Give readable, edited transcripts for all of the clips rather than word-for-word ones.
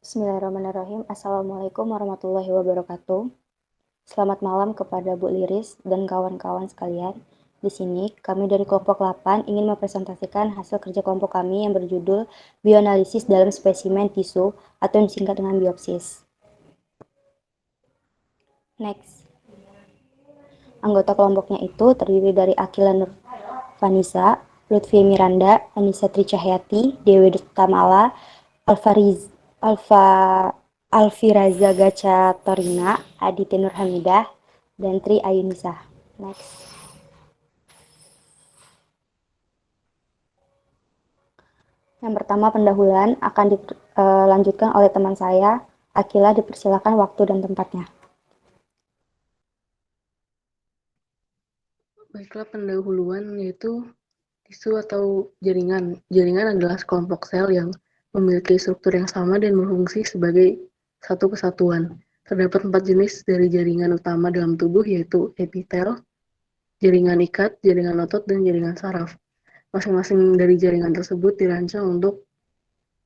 Bismillahirrahmanirrahim. Assalamualaikum warahmatullahi wabarakatuh. Selamat malam kepada Bu Liris dan kawan-kawan sekalian. Di sini, kami dari kelompok 8 ingin mempresentasikan hasil kerja kelompok kami yang berjudul Bioanalisis dalam Spesimen Tisu atau yang disingkat dengan biopsis. Next. Anggota kelompoknya itu terdiri dari Akila Nur Vanisa, Lutfi Miranda, Anissa Tricahyati, Dewi Tamala, Alfa Alfiraza Gacha Torina, Aditi Nurhamidah, dan Tri Ayunisa. Next. Yang pertama pendahuluan akan dilanjutkan oleh teman saya, Akila. Dipersilakan waktu dan tempatnya. Baiklah, pendahuluan yaitu tisu atau jaringan. Jaringan adalah sekelompok sel yang memiliki struktur yang sama dan berfungsi sebagai satu kesatuan. Terdapat 4 jenis dari jaringan utama dalam tubuh, yaitu epitel, jaringan ikat, jaringan otot, dan jaringan saraf. Masing-masing dari jaringan tersebut dirancang untuk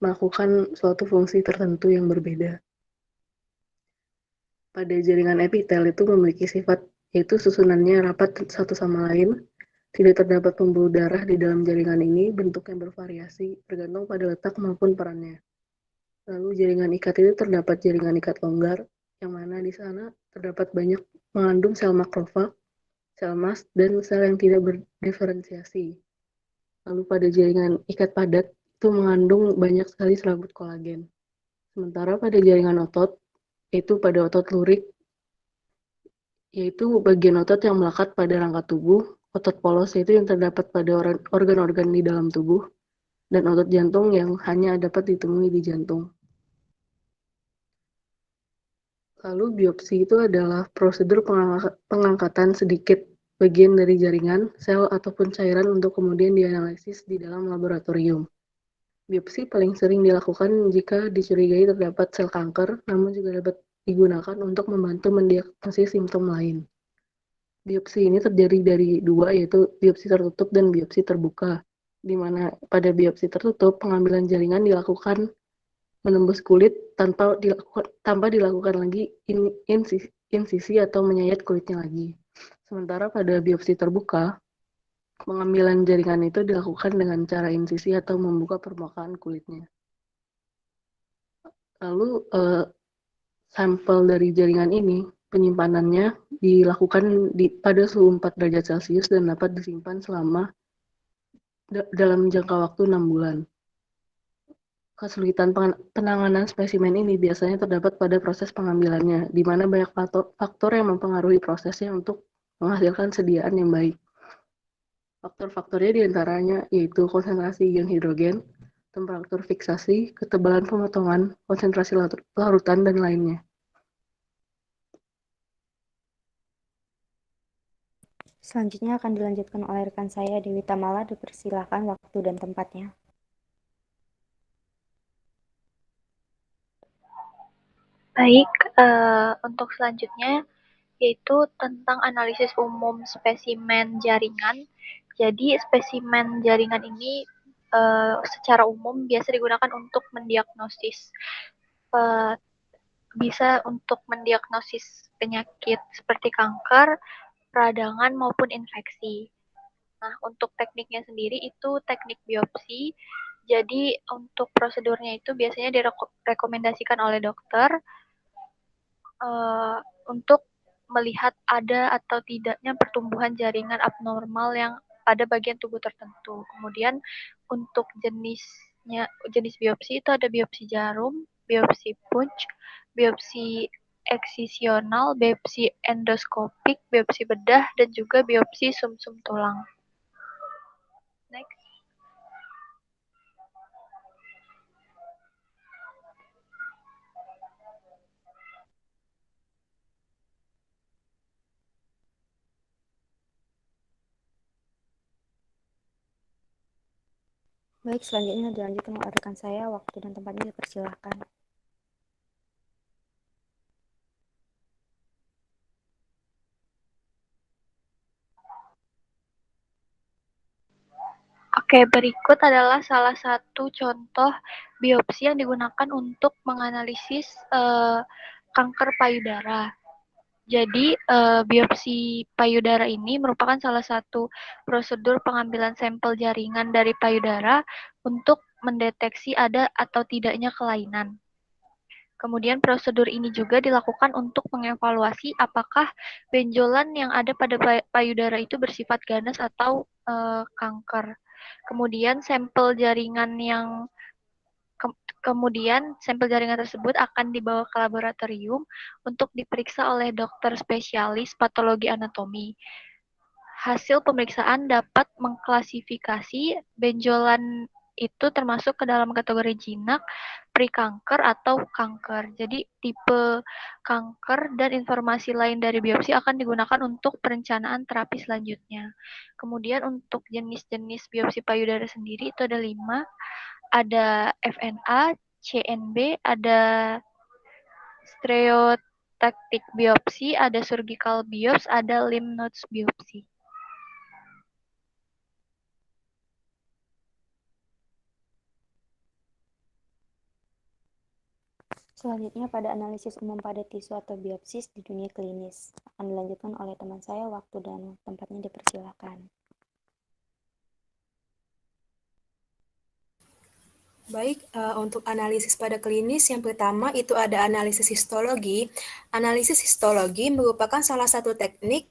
melakukan suatu fungsi tertentu yang berbeda. Pada jaringan epitel itu memiliki sifat yaitu susunannya rapat satu sama lain. Tidak terdapat pembuluh darah di dalam jaringan ini, bentuknya bervariasi tergantung pada letak maupun perannya. Lalu jaringan ikat itu terdapat jaringan ikat longgar, yang mana di sana terdapat banyak mengandung sel makrofag, sel mast, dan sel yang tidak berdiferensiasi. Lalu pada jaringan ikat padat itu mengandung banyak sekali serabut kolagen. Sementara pada jaringan otot, yaitu pada otot lurik, yaitu bagian otot yang melekat pada rangka tubuh, otot polos yaitu yang terdapat pada organ-organ di dalam tubuh, dan otot jantung yang hanya dapat ditemui di jantung. Lalu biopsi itu adalah prosedur pengangkatan sedikit bagian dari jaringan, sel, ataupun cairan untuk kemudian dianalisis di dalam laboratorium. Biopsi paling sering dilakukan jika dicurigai terdapat sel kanker, namun juga dapat digunakan untuk membantu mendiagnosis simptom lain. Biopsi ini terdiri dari dua, yaitu biopsi tertutup dan biopsi terbuka, di mana pada biopsi tertutup pengambilan jaringan dilakukan menembus kulit tanpa dilakukan lagi insisi atau menyayat kulitnya lagi. Sementara pada biopsi terbuka, pengambilan jaringan itu dilakukan dengan cara insisi atau membuka permukaan kulitnya. Lalu sampel dari jaringan ini penyimpanannya dilakukan pada suhu 4 derajat Celcius dan dapat disimpan selama dalam jangka waktu 6 bulan. Kesulitan penanganan spesimen ini biasanya terdapat pada proses pengambilannya, di mana banyak faktor yang mempengaruhi prosesnya untuk menghasilkan sediaan yang baik. Faktor-faktornya diantaranya yaitu konsentrasi ion hidrogen, temperatur fiksasi, ketebalan pemotongan, konsentrasi larutan, dan lainnya. Selanjutnya akan dilanjutkan oleh rekan saya, Dewi Tamala. Dipersilakan waktu dan tempatnya. Baik, untuk selanjutnya yaitu tentang analisis umum spesimen jaringan. Jadi spesimen jaringan ini secara umum biasa digunakan untuk mendiagnosis, bisa untuk mendiagnosis penyakit seperti kanker, peradangan maupun infeksi. Nah, untuk tekniknya sendiri itu teknik biopsi. Jadi untuk prosedurnya itu biasanya direkomendasikan oleh dokter untuk melihat ada atau tidaknya pertumbuhan jaringan abnormal yang pada bagian tubuh tertentu. Kemudian untuk jenis biopsi itu ada biopsi jarum, biopsi punch, biopsi eksisional, biopsi endoskopik, biopsi bedah, dan juga biopsi sumsum tulang. Next. Baik, selanjutnya dilanjutkan oleh rekan saya. Waktu dan tempatnya dipersilakan. Oke, berikut adalah salah satu contoh biopsi yang digunakan untuk menganalisis kanker payudara. Jadi, biopsi payudara ini merupakan salah satu prosedur pengambilan sampel jaringan dari payudara untuk mendeteksi ada atau tidaknya kelainan. Kemudian prosedur ini juga dilakukan untuk mengevaluasi apakah benjolan yang ada pada payudara itu bersifat ganas atau kanker. Kemudian sampel jaringan tersebut akan dibawa ke laboratorium untuk diperiksa oleh dokter spesialis patologi anatomi. Hasil pemeriksaan dapat mengklasifikasi benjolan itu termasuk ke dalam kategori jinak, prekanker, atau kanker. Jadi tipe kanker dan informasi lain dari biopsi akan digunakan untuk perencanaan terapi selanjutnya. Kemudian untuk jenis-jenis biopsi payudara sendiri itu ada 5. Ada FNA, CNB, ada stereotactic biopsi, ada surgical biopsi, ada lymph nodes biopsi. Selanjutnya pada analisis umum pada tisu atau biopsis di dunia klinis. Akan dilanjutkan oleh teman saya, waktu dan tempatnya dipersilakan. Baik, untuk analisis pada klinis yang pertama itu ada analisis histologi. Analisis histologi merupakan salah satu teknik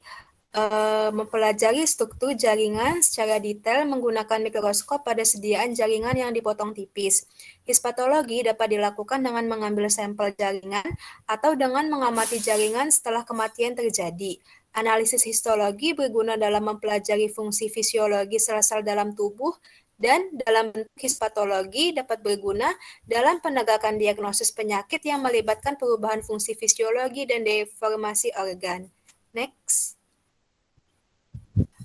mempelajari struktur jaringan secara detail menggunakan mikroskop pada sediaan jaringan yang dipotong tipis. Histopatologi dapat dilakukan dengan mengambil sampel jaringan atau dengan mengamati jaringan setelah kematian terjadi. Analisis histologi berguna dalam mempelajari fungsi fisiologi sel-sel dalam tubuh dan dalam bentuk histopatologi dapat berguna dalam penegakan diagnosis penyakit yang melibatkan perubahan fungsi fisiologi dan deformasi organ. Next.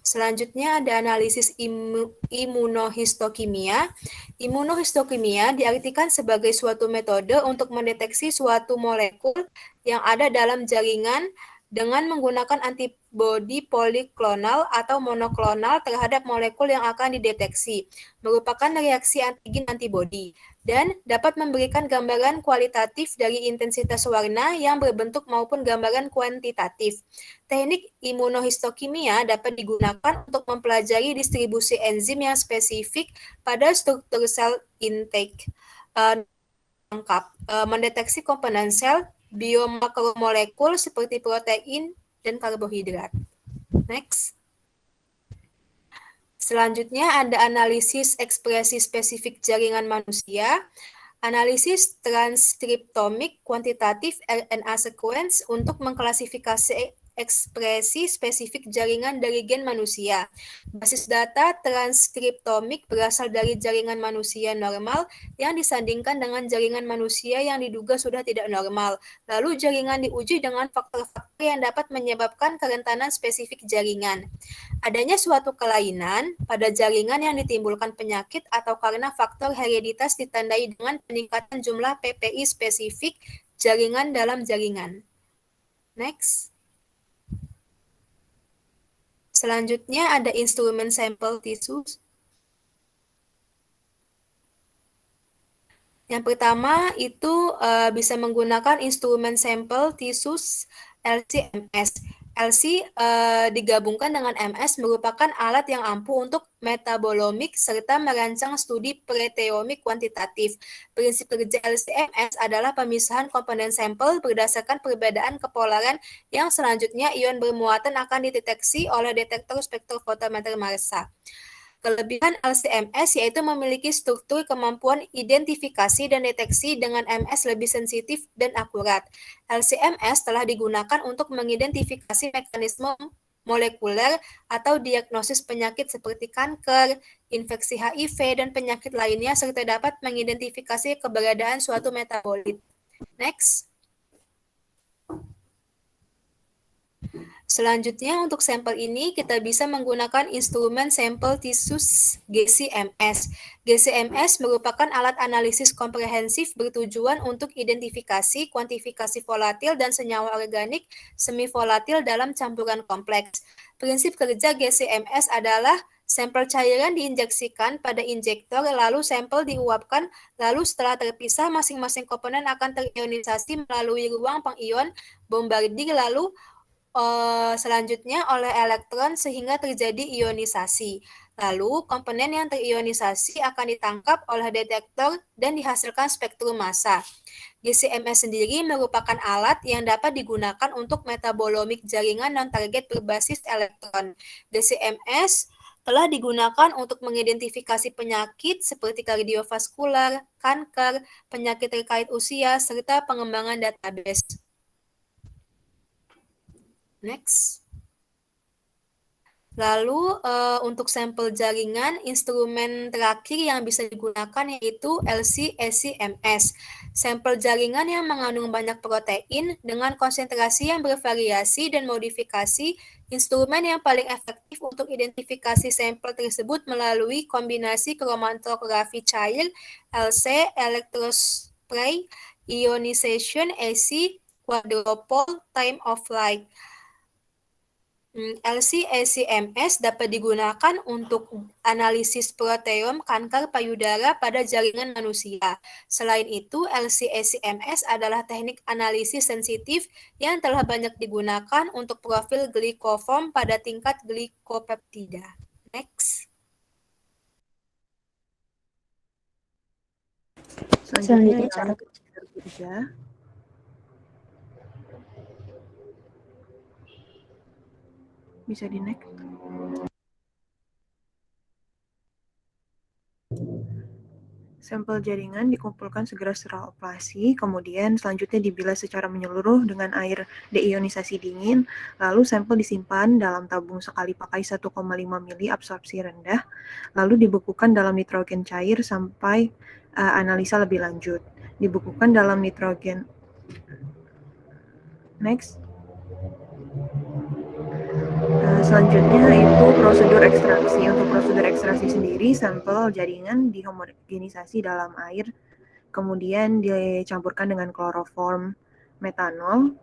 Selanjutnya ada analisis imunohistokimia. Imunohistokimia diartikan sebagai suatu metode untuk mendeteksi suatu molekul yang ada dalam jaringan dengan menggunakan antibodi poliklonal atau monoklonal terhadap molekul yang akan dideteksi, merupakan reaksi antigen antibodi, dan dapat memberikan gambaran kualitatif dari intensitas warna yang berbentuk maupun gambaran kuantitatif. Teknik imunohistokimia dapat digunakan untuk mempelajari distribusi enzim yang spesifik pada struktur sel intake, lengkap, mendeteksi komponen sel, biomakromolekul seperti protein dan karbohidrat. Next. Selanjutnya ada analisis ekspresi spesifik jaringan manusia, analisis transkriptomik kuantitatif RNA sequence untuk mengklasifikasi ekspresi spesifik jaringan dari gen manusia. Basis data transkriptomik berasal dari jaringan manusia normal yang disandingkan dengan jaringan manusia yang diduga sudah tidak normal. Lalu jaringan diuji dengan faktor-faktor yang dapat menyebabkan kerentanan spesifik jaringan. Adanya suatu kelainan pada jaringan yang ditimbulkan penyakit atau karena faktor hereditas ditandai dengan peningkatan jumlah PPI spesifik jaringan dalam jaringan. Next. Selanjutnya ada instrumen sampel tisus. Yang pertama itu bisa menggunakan instrumen sampel tisus LC-MS. LC digabungkan dengan MS merupakan alat yang ampuh untuk metabolomik serta merancang studi proteomik kuantitatif. Prinsip kerja LC-MS adalah pemisahan komponen sampel berdasarkan perbedaan kepolaran yang selanjutnya ion bermuatan akan dideteksi oleh detektor spektrofotometer massa. Kelebihan LC-MS yaitu memiliki struktur kemampuan identifikasi dan deteksi dengan MS lebih sensitif dan akurat. LC-MS telah digunakan untuk mengidentifikasi mekanisme molekuler atau diagnosis penyakit seperti kanker, infeksi HIV, dan penyakit lainnya serta dapat mengidentifikasi keberadaan suatu metabolit. Next. Selanjutnya untuk sampel ini kita bisa menggunakan instrumen sampel tisus GC-MS. GC-MS merupakan alat analisis komprehensif bertujuan untuk identifikasi, kuantifikasi volatil dan senyawa organik semi volatil dalam campuran kompleks. Prinsip kerja GC-MS adalah Sampel cairan diinjeksikan pada injektor, lalu sampel diuapkan, lalu setelah terpisah, masing-masing komponen akan terionisasi melalui ruang pengion bombardir, lalu selanjutnya oleh elektron sehingga terjadi ionisasi. Lalu, komponen yang terionisasi akan ditangkap oleh detektor dan dihasilkan spektrum massa. GCMS sendiri merupakan alat yang dapat digunakan untuk metabolomik jaringan non-target berbasis elektron. GCMS telah digunakan untuk mengidentifikasi penyakit seperti kardiovaskular, kanker, penyakit terkait usia, serta pengembangan database. Next. Lalu untuk sampel jaringan, instrumen terakhir yang bisa digunakan yaitu LC-SCMS. Sampel jaringan yang mengandung banyak protein dengan konsentrasi yang bervariasi dan modifikasi, instrumen yang paling efektif untuk identifikasi sampel tersebut melalui kombinasi kromatografi cair, LC, electrospray, ionization, AC, quadrupole, time of flight. LC-SCMS dapat digunakan untuk analisis proteom kanker payudara pada jaringan manusia. Selain itu, LC-SCMS adalah teknik analisis sensitif yang telah banyak digunakan untuk profil glikoform pada tingkat glikopeptida. Next. Selanjutnya cara kerja. Bisa di next. Sampel jaringan dikumpulkan segera setelah operasi, kemudian selanjutnya dibilas secara menyeluruh dengan air deionisasi dingin, lalu sampel disimpan dalam tabung sekali pakai 1,5 mili absorpsi rendah, lalu dibekukan dalam nitrogen cair sampai analisa lebih lanjut. Dibekukan dalam nitrogen. Next. Selanjutnya itu prosedur ekstraksi. Untuk prosedur ekstraksi sendiri, sampel jaringan dihomogenisasi dalam air, kemudian dicampurkan dengan kloroform metanol,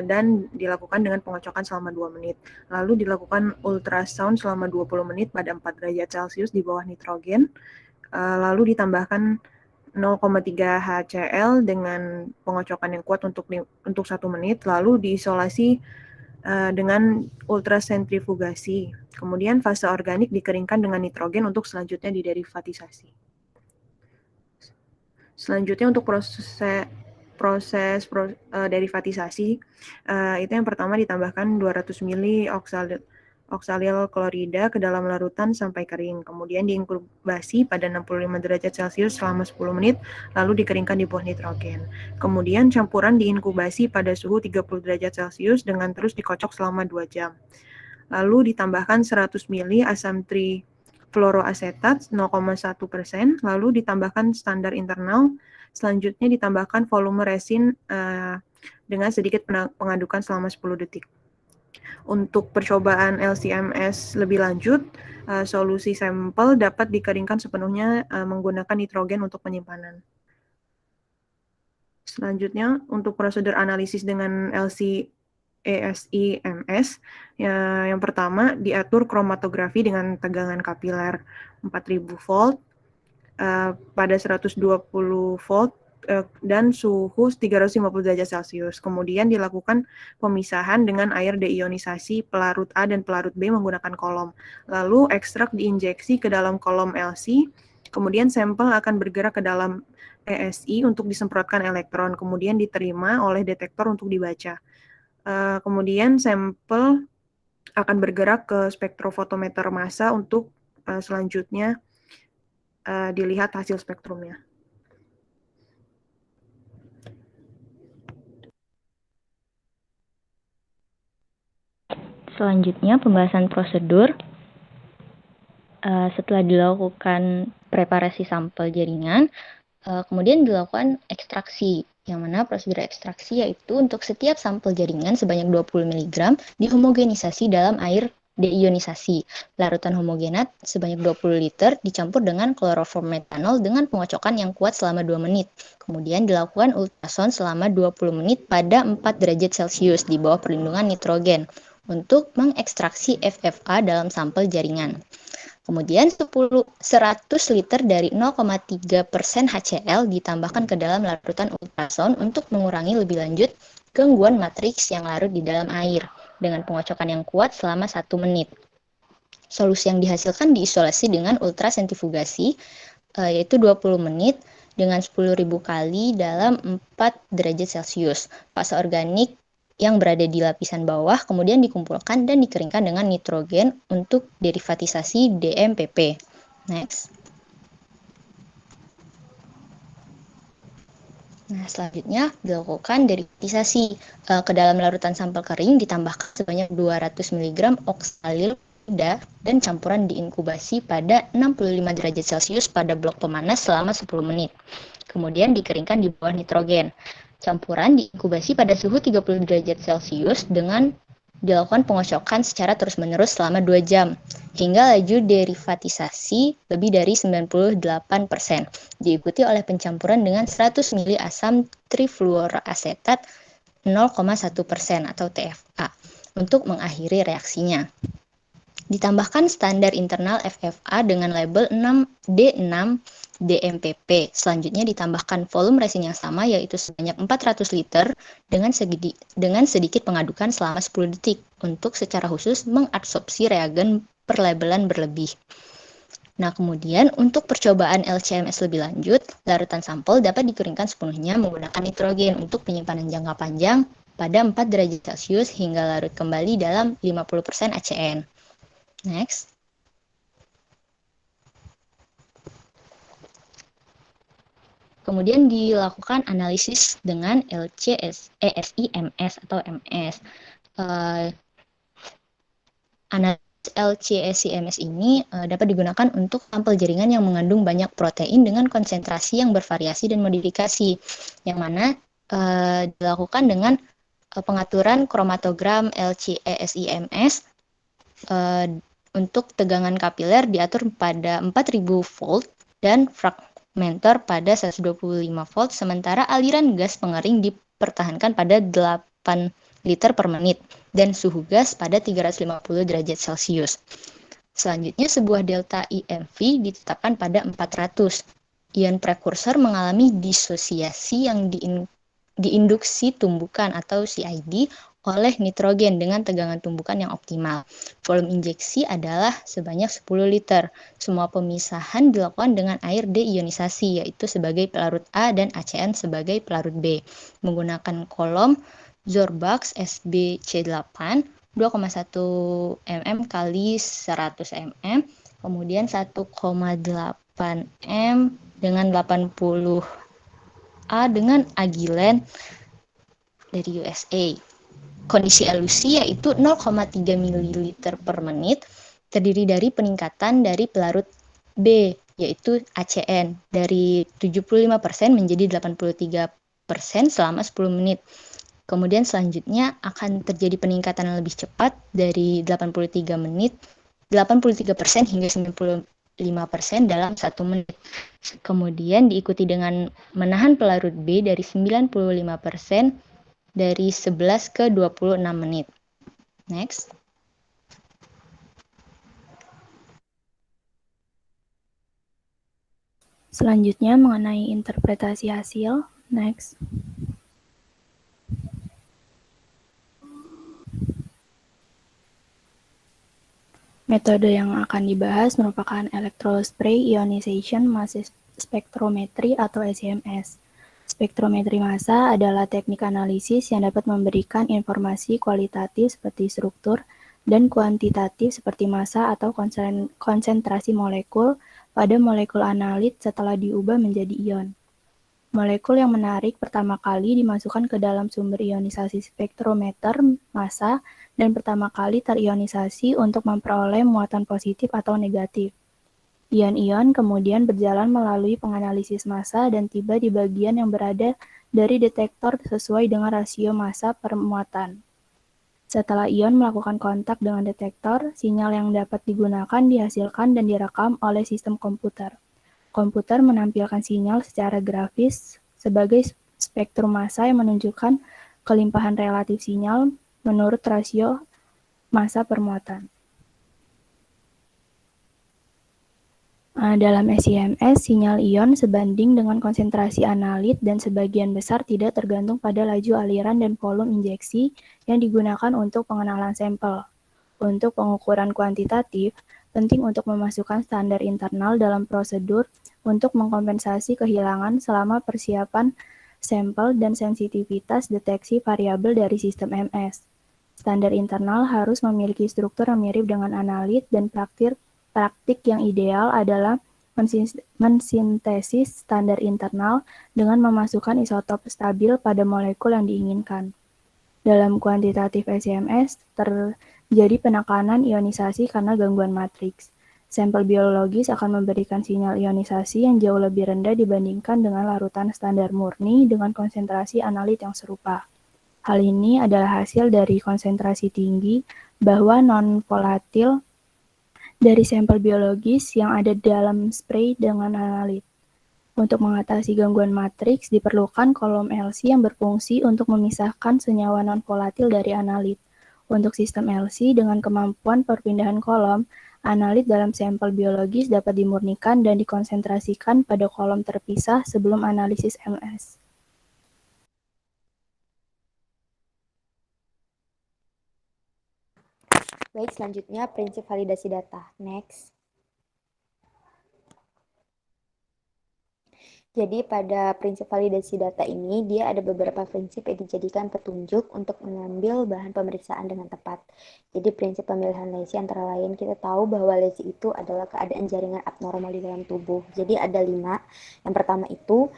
dan dilakukan dengan pengocokan selama 2 menit. Lalu dilakukan ultrasound selama 20 menit pada 4 derajat Celcius di bawah nitrogen, lalu ditambahkan 0,3 HCl dengan pengocokan yang kuat untuk 1 menit, lalu diisolasi dengan ultrasentrifugasi. Kemudian fase organik dikeringkan dengan nitrogen untuk selanjutnya diderivatisasi. Selanjutnya untuk proses derivatisasi, itu yang pertama ditambahkan 200 ml oksalyl klorida ke dalam larutan sampai kering. Kemudian diinkubasi pada 65 derajat Celcius selama 10 menit, lalu dikeringkan di bawah nitrogen. Kemudian campuran diinkubasi pada suhu 30 derajat Celcius dengan terus dikocok selama 2 jam. Lalu ditambahkan 100 ml asam trifluoroasetat 0,1%, lalu ditambahkan standar internal. Selanjutnya ditambahkan volume resin dengan sedikit pengadukan selama 10 detik. Untuk percobaan LC-MS lebih lanjut, solusi sampel dapat dikeringkan sepenuhnya menggunakan nitrogen untuk penyimpanan. Selanjutnya, untuk prosedur analisis dengan LC-SCMS, yang pertama diatur kromatografi dengan tegangan kapiler 4000 volt pada 120 volt dan suhu 350 derajat Celcius. Kemudian dilakukan pemisahan dengan air deionisasi pelarut A dan pelarut B menggunakan kolom. Lalu ekstrak diinjeksi ke dalam kolom LC. Kemudian sampel akan bergerak ke dalam ESI untuk disemprotkan elektron. Kemudian diterima oleh detektor untuk dibaca. Kemudian sampel akan bergerak ke spektrofotometer massa untuk selanjutnya dilihat hasil spektrumnya. Selanjutnya pembahasan prosedur. Setelah dilakukan preparasi sampel jaringan, kemudian dilakukan ekstraksi, yang mana prosedur ekstraksi yaitu untuk setiap sampel jaringan sebanyak 20 mg dihomogenisasi dalam air deionisasi. Larutan homogenat sebanyak 20 liter dicampur dengan kloroform metanol dengan pengocokan yang kuat selama 2 menit. Kemudian dilakukan ultrasound selama 20 menit pada 4 derajat Celcius di bawah perlindungan nitrogen untuk mengekstraksi FFA dalam sampel jaringan. Kemudian 100 liter dari 0,3% HCl ditambahkan ke dalam larutan ultrasound untuk mengurangi lebih lanjut gangguan matriks yang larut di dalam air dengan pengocokan yang kuat selama 1 menit. Solusi yang dihasilkan diisolasi dengan ultrasentrifugasi yaitu 20 menit dengan 10.000 kali dalam 4 derajat Celcius. Fase organik yang berada di lapisan bawah kemudian dikumpulkan dan dikeringkan dengan nitrogen untuk derivatisasi DMPP. Next. Nah, selanjutnya dilakukan derivatisasi ke dalam larutan sampel kering ditambahkan sebanyak 200 mg oksalida dan campuran diinkubasi pada 65 derajat Celcius pada blok pemanas selama 10 menit. Kemudian dikeringkan di bawah nitrogen. Campuran diinkubasi pada suhu 30 derajat Celcius dengan dilakukan pengocokan secara terus-menerus selama 2 jam hingga laju derivatisasi lebih dari 98%. Diikuti oleh pencampuran dengan 100 ml asam trifluoroasetat 0,1% atau TFA untuk mengakhiri reaksinya. Ditambahkan standar internal FFA dengan label 6D6 DMPP. Selanjutnya ditambahkan volume resin yang sama yaitu sebanyak 400 liter dengan sedikit pengadukan selama 10 detik untuk secara khusus mengabsorpsi reagen perlabelan berlebih. Nah, kemudian untuk percobaan LC-MS lebih lanjut, larutan sampel dapat dikeringkan sepenuhnya menggunakan nitrogen untuk penyimpanan jangka panjang pada 4 derajat Celcius hingga larut kembali dalam 50% ACN. Next. Kemudian dilakukan analisis dengan LC-ESI-MS atau MS. Analisis LC-ESI-MS ini dapat digunakan untuk sampel jaringan yang mengandung banyak protein dengan konsentrasi yang bervariasi dan modifikasi, yang mana dilakukan dengan pengaturan kromatogram LC-ESI-MS untuk tegangan kapiler diatur pada 4000 volt dan fragmentor pada 125 volt, sementara aliran gas pengering dipertahankan pada 8 liter per menit dan suhu gas pada 350 derajat Celcius. Selanjutnya, sebuah delta IMV ditetapkan pada 400. Ion prekursor mengalami disosiasi yang diinduksi tumbukan atau CID oleh nitrogen dengan tegangan tumbukan yang optimal. Volume injeksi adalah sebanyak 10 liter. Semua pemisahan dilakukan dengan air deionisasi, yaitu sebagai pelarut A dan ACN sebagai pelarut B, menggunakan kolom Zorbax SBC8 2,1 mm kali 100 mm, kemudian 1,8 m dengan 80 A dengan Agilent dari USA. Kondisi elusi yaitu 0,3 ml per menit, terdiri dari peningkatan dari pelarut B, yaitu ACN, dari 75% menjadi 83% selama 10 menit. Kemudian selanjutnya akan terjadi peningkatan yang lebih cepat dari 83% hingga 95% dalam 1 menit. Kemudian diikuti dengan menahan pelarut B dari 95% dari 11 ke 26 menit. Next. Selanjutnya mengenai interpretasi hasil. Next. Metode yang akan dibahas merupakan electrospray ionization mass spectrometry atau ECMS. Spektrometri massa adalah teknik analisis yang dapat memberikan informasi kualitatif seperti struktur dan kuantitatif seperti massa atau konsentrasi molekul pada molekul analit setelah diubah menjadi ion. Molekul yang menarik pertama kali dimasukkan ke dalam sumber ionisasi spektrometer massa dan pertama kali terionisasi untuk memperoleh muatan positif atau negatif. Ion-ion kemudian berjalan melalui penganalisis massa dan tiba di bagian yang berada dari detektor sesuai dengan rasio massa per muatan. Setelah ion melakukan kontak dengan detektor, sinyal yang dapat digunakan dihasilkan dan direkam oleh sistem komputer. Komputer menampilkan sinyal secara grafis sebagai spektrum massa yang menunjukkan kelimpahan relatif sinyal menurut rasio massa per muatan. Dalam SIMS, sinyal ion sebanding dengan konsentrasi analit dan sebagian besar tidak tergantung pada laju aliran dan volume injeksi yang digunakan untuk pengenalan sampel. Untuk pengukuran kuantitatif, penting untuk memasukkan standar internal dalam prosedur untuk mengkompensasi kehilangan selama persiapan sampel dan sensitivitas deteksi variabel dari sistem MS. Standar internal harus memiliki struktur yang mirip dengan analit dan praktik yang ideal adalah mensintesis standar internal dengan memasukkan isotop stabil pada molekul yang diinginkan. Dalam kuantitatif SIMS, terjadi penekanan ionisasi karena gangguan matriks. Sampel biologis akan memberikan sinyal ionisasi yang jauh lebih rendah dibandingkan dengan larutan standar murni dengan konsentrasi analit yang serupa. Hal ini adalah hasil dari konsentrasi tinggi bahwa non-volatil dari sampel biologis yang ada dalam spray dengan analit. Untuk mengatasi gangguan matriks, diperlukan kolom LC yang berfungsi untuk memisahkan senyawa non-volatil dari analit. Untuk sistem LC dengan kemampuan perpindahan kolom, analit dalam sampel biologis dapat dimurnikan dan dikonsentrasikan pada kolom terpisah sebelum analisis MS. Baik, selanjutnya prinsip validasi data. Next. Jadi pada prinsip validasi data ini, dia ada beberapa prinsip yang dijadikan petunjuk untuk mengambil bahan pemeriksaan dengan tepat. Jadi prinsip pemilihan lesi antara lain, kita tahu bahwa lesi itu adalah keadaan jaringan abnormal di dalam tubuh. Jadi ada 5. Yang pertama itu,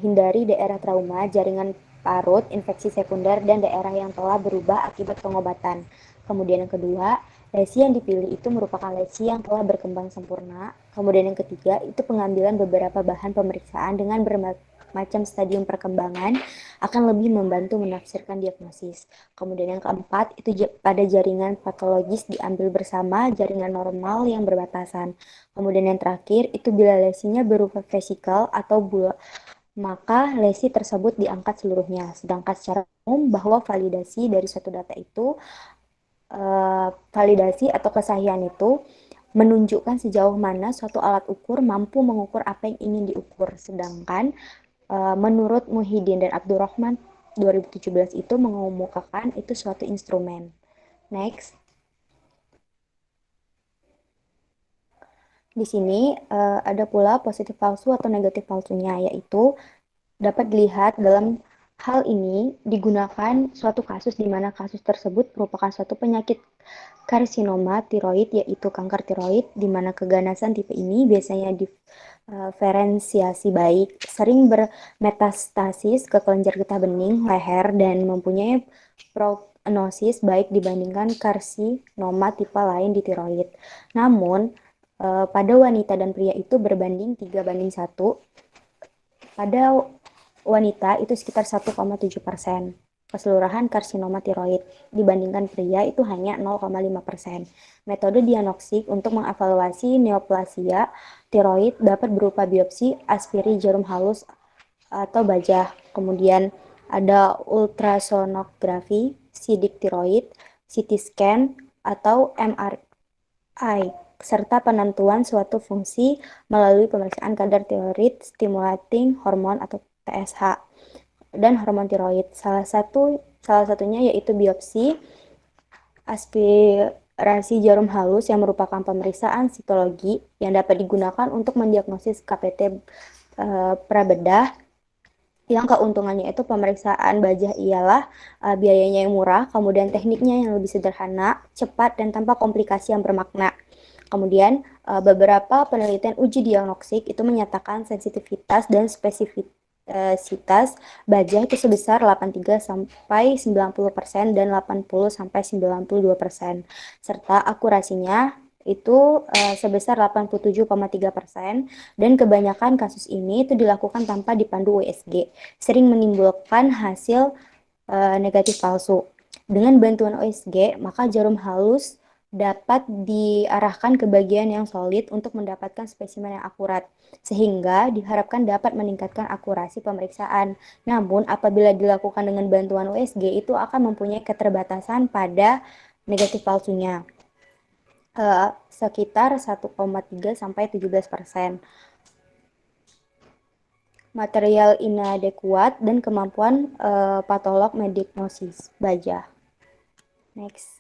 hindari daerah trauma, jaringan parut, infeksi sekunder, dan daerah yang telah berubah akibat pengobatan. Kemudian yang kedua, lesi yang dipilih itu merupakan lesi yang telah berkembang sempurna. Kemudian yang ketiga, itu pengambilan beberapa bahan pemeriksaan dengan bermacam stadium perkembangan akan lebih membantu menafsirkan diagnosis. Kemudian yang keempat, itu pada jaringan patologis diambil bersama jaringan normal yang berbatasan. Kemudian yang terakhir, itu bila lesinya berupa vesikel atau bulat, maka lesi tersebut diangkat seluruhnya. Sedangkan secara umum bahwa validasi dari suatu data itu validasi atau kesahihan itu menunjukkan sejauh mana suatu alat ukur mampu mengukur apa yang ingin diukur. Sedangkan menurut Muhyiddin dan Abdurrahman 2017 itu mengemukakan itu suatu instrumen. Next. Di sini ada pula positif palsu atau negatif palsunya, yaitu dapat dilihat dalam hal ini digunakan suatu kasus di mana kasus tersebut merupakan suatu penyakit karsinoma tiroid, yaitu kanker tiroid, di mana keganasan tipe ini biasanya diferensiasi baik, sering bermetastasis ke kelenjar getah bening, leher, dan mempunyai prognosis baik dibandingkan karsinoma tipe lain di tiroid. Namun, pada wanita dan pria itu berbanding 3:1. Pada wanita itu sekitar 1,7% keseluruhan karsinoma tiroid, dibandingkan pria itu hanya 0,5%. Metode diagnostik untuk mengevaluasi neoplasia tiroid dapat berupa biopsi, aspiri jarum halus atau bajah. Kemudian ada ultrasonografi, sidik tiroid, CT scan, atau MRI, serta penentuan suatu fungsi melalui pemeriksaan kadar tiroid stimulating hormone atau TSH dan hormon tiroid. Salah satunya yaitu biopsi, aspirasi jarum halus yang merupakan pemeriksaan sitologi yang dapat digunakan untuk mendiagnosis KPT prabedah, yang keuntungannya itu pemeriksaan bajah ialah biayanya yang murah, kemudian tekniknya yang lebih sederhana, cepat, dan tanpa komplikasi yang bermakna. Kemudian beberapa penelitian uji diagnostik itu menyatakan sensitivitas dan spesifitas bajah itu sebesar 83-90% dan 80-92%, serta akurasinya itu sebesar 87,3%, dan kebanyakan kasus ini itu dilakukan tanpa dipandu USG, sering menimbulkan hasil negatif palsu. Dengan bantuan USG, maka jarum halus dapat diarahkan ke bagian yang solid untuk mendapatkan spesimen yang akurat, sehingga diharapkan dapat meningkatkan akurasi pemeriksaan. Namun, apabila dilakukan dengan bantuan USG, itu akan mempunyai keterbatasan pada negatif palsunya sekitar 1,3 sampai 17%. Material inadekuat dan kemampuan patolog mendiagnosis baja. Next.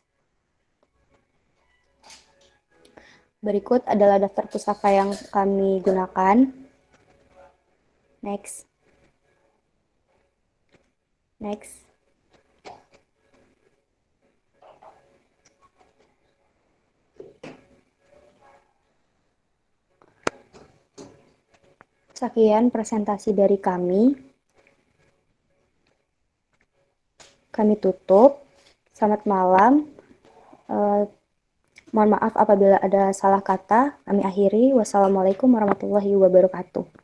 Berikut adalah daftar pustaka yang kami gunakan. Next. Next. Sekian presentasi dari kami. Kami tutup. Selamat malam. Mohon maaf apabila ada salah kata. Kami akhiri. Wassalamualaikum warahmatullahi wabarakatuh.